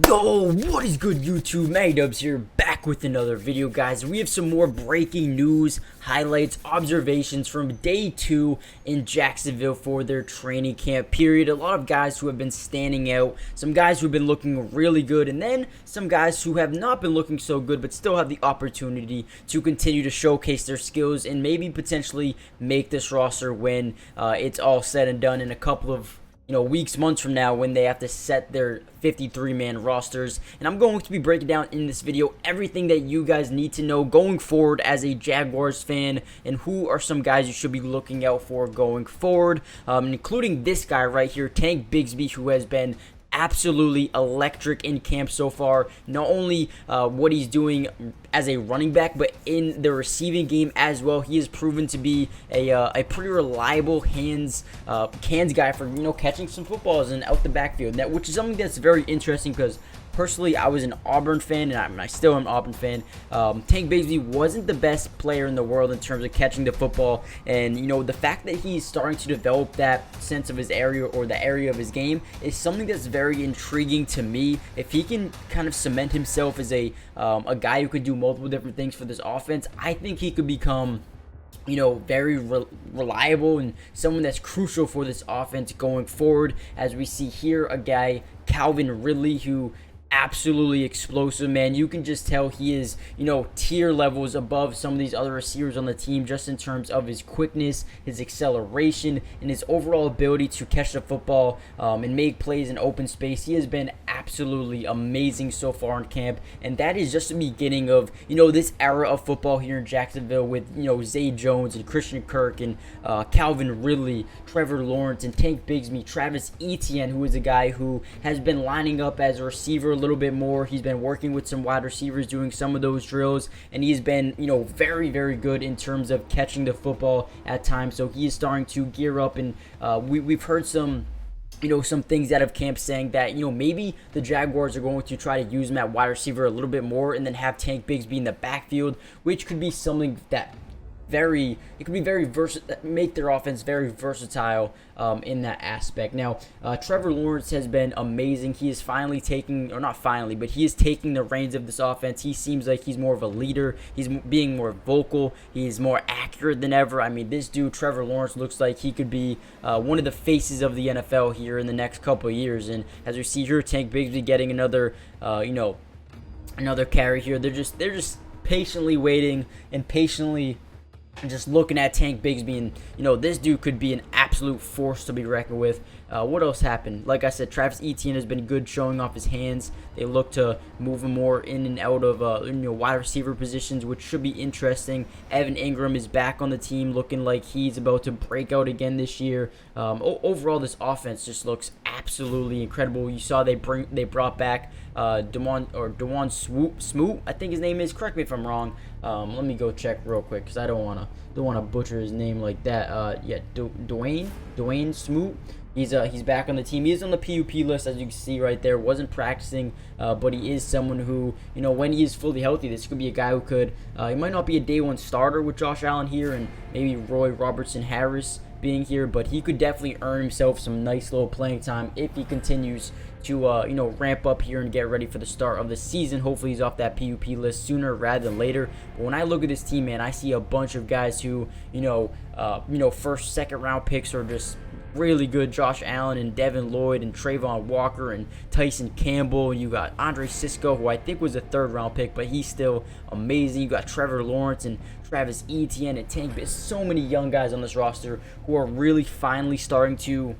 Yo, what is good YouTube? Dubs here, back with another video, guys. We have some more breaking news, highlights, observations from day 2 in Jacksonville for their training camp period. A lot of guys who have been standing out, some guys who have been looking really good, and then some guys who have not been looking so good but still have the opportunity to continue to showcase their skills and maybe potentially make this roster when it's all said and done in a couple of weeks, months from now, when they have to set their 53-man rosters. And I'm going to be breaking down in this video everything that you guys need to know going forward as a Jaguars fan, and who are some guys you should be looking out for going forward, including this guy right here, Tank Bigsby, who has been absolutely electric in camp so far. Not only what he's doing as a running back, but in the receiving game as well. He has proven to be a pretty reliable cans guy for catching some footballs and out the backfield, which is something that's very interesting because personally, I was an Auburn fan, and I still am an Auburn fan. Tank Bigsby wasn't the best player in the world in terms of catching the football, and the fact that he's starting to develop that sense of his area, or the area of his game, is something that's very intriguing to me. If he can kind of cement himself as a guy who could do multiple different things for this offense, I think he could become very reliable and someone that's crucial for this offense going forward. As we see here, a guy, Calvin Ridley, who absolutely explosive, man. You can just tell he is, tier levels above some of these other receivers on the team, just in terms of his quickness, his acceleration, and his overall ability to catch the football and make plays in open space. He has been absolutely amazing so far in camp, and that is just the beginning of, this era of football here in Jacksonville with, Zay Jones and Christian Kirk and Calvin Ridley, Trevor Lawrence, and Tank Bigsby, Travis Etienne, who is a guy who has been lining up as a receiver a little bit more. He's been working with some wide receivers, doing some of those drills, and he's been, very, very good in terms of catching the football at times. So he is starting to gear up, and we've heard some things out of camp saying that, maybe the Jaguars are going to try to use him at wide receiver a little bit more and then have Tank Bigsby in the backfield, which could be something that make their offense very versatile in that aspect. Now, Trevor Lawrence has been amazing. He is finally taking, or not finally, but he is taking the reins of this offense. He seems like he's more of a leader. He's being more vocal. He's more accurate than ever. I mean, this dude, Trevor Lawrence, looks like he could be one of the faces of the NFL here in the next couple of years. And as we see here, Tank Bigsby getting another carry here. They're just patiently waiting and patiently just looking at Tank Bigsby, and this dude could be an absolute force to be reckoned with. What else happened? Like I said, Travis Etienne has been good, showing off his hands. They look to move him more in and out of wide receiver positions, which should be interesting. Evan Ingram is back on the team, looking like he's about to break out again this year. Overall, this offense just looks absolutely incredible. You saw they brought back Dewan Smoot, I think his name is. Correct me if I'm wrong. Let me go check real quick because I don't wanna butcher his name like that. Dwayne Smoot. He's back on the team. He is on the PUP list, as you can see right there. Wasn't practicing, but he is someone who, when he is fully healthy, this could be a guy who could. He might not be a day one starter with Josh Allen here and maybe Roy Robertson Harris being here, but he could definitely earn himself some nice little playing time if he continues to ramp up here and get ready for the start of the season. Hopefully he's off that PUP list sooner rather than later. But when I look at this team, man, I see a bunch of guys who first, second round picks are just really good. Josh Allen and Devin Lloyd and Trayvon Walker and Tyson Campbell. You got Andre Cisco, who I think was a third round pick, but he's still amazing. You got Trevor Lawrence and Travis Etienne and Tank. There's so many young guys on this roster who are really finally starting to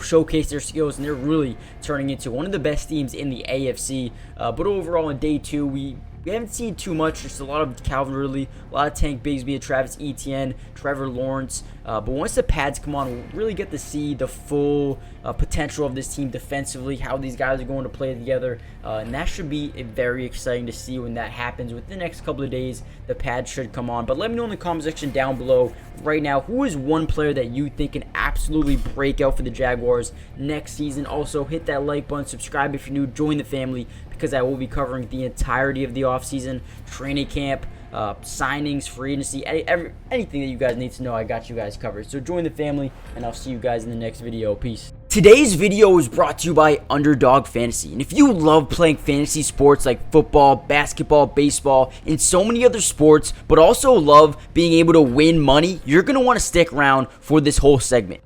showcase their skills, and they're really turning into one of the best teams in the AFC. But overall, in day 2, we haven't seen too much. Just a lot of Calvin Ridley, a lot of Tank Bigsby, Travis Etienne, Trevor Lawrence. But once the pads come on, we'll really get to see the full potential of this team defensively, how these guys are going to play together. And that should be very exciting to see when that happens. Within the next couple of days, the pads should come on. But let me know in the comment section down below right now, who is one player that you think can absolutely break out for the Jaguars next season. Also, hit that like button, subscribe if you're new, join the family, because I will be covering the entirety of the offseason, training camp, signings, free agency, anything that you guys need to know. I got you guys covered. So join the family, and I'll see you guys in the next video. Peace. Today's video is brought to you by Underdog Fantasy, and if you love playing fantasy sports like football, basketball, baseball, and so many other sports, but also love being able to win money, you're going to want to stick around for this whole segment.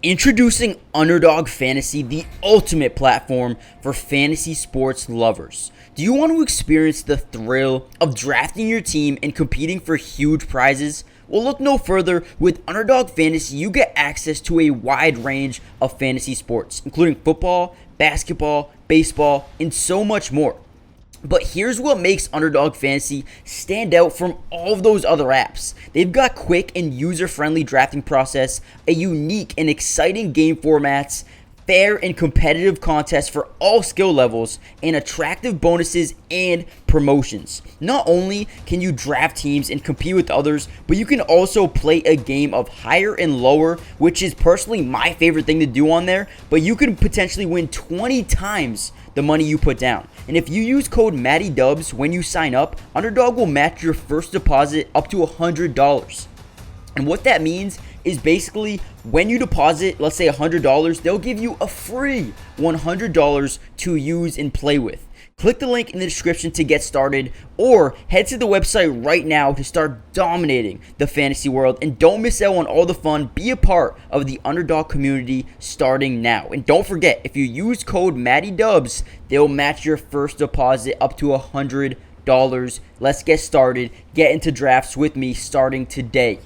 Introducing Underdog Fantasy, the ultimate platform for fantasy sports lovers. Do you want to experience the thrill of drafting your team and competing for huge prizes? Well, look no further. With Underdog Fantasy, you get access to a wide range of fantasy sports, including football, basketball, baseball, and so much more. But here's what makes Underdog Fantasy stand out from all of those other apps. They've got quick and user-friendly drafting process, a unique and exciting game formats, fair and competitive contests for all skill levels, and attractive bonuses and promotions. Not only can you draft teams and compete with others, but you can also play a game of higher and lower, which is personally my favorite thing to do on there, but you can potentially win 20 times the money you put down. And if you use code MattyDubs when you sign up, Underdog will match your first deposit up to $100. And what that means is basically when you deposit, let's say $100, they'll give you a free $100 to use and play with. Click the link in the description to get started, or head to the website right now to start dominating the fantasy world. And don't miss out on all the fun. Be a part of the Underdog community starting now. And don't forget, if you use code MattyDubs, they'll match your first deposit up to $100. Let's get started. Get into drafts with me starting today.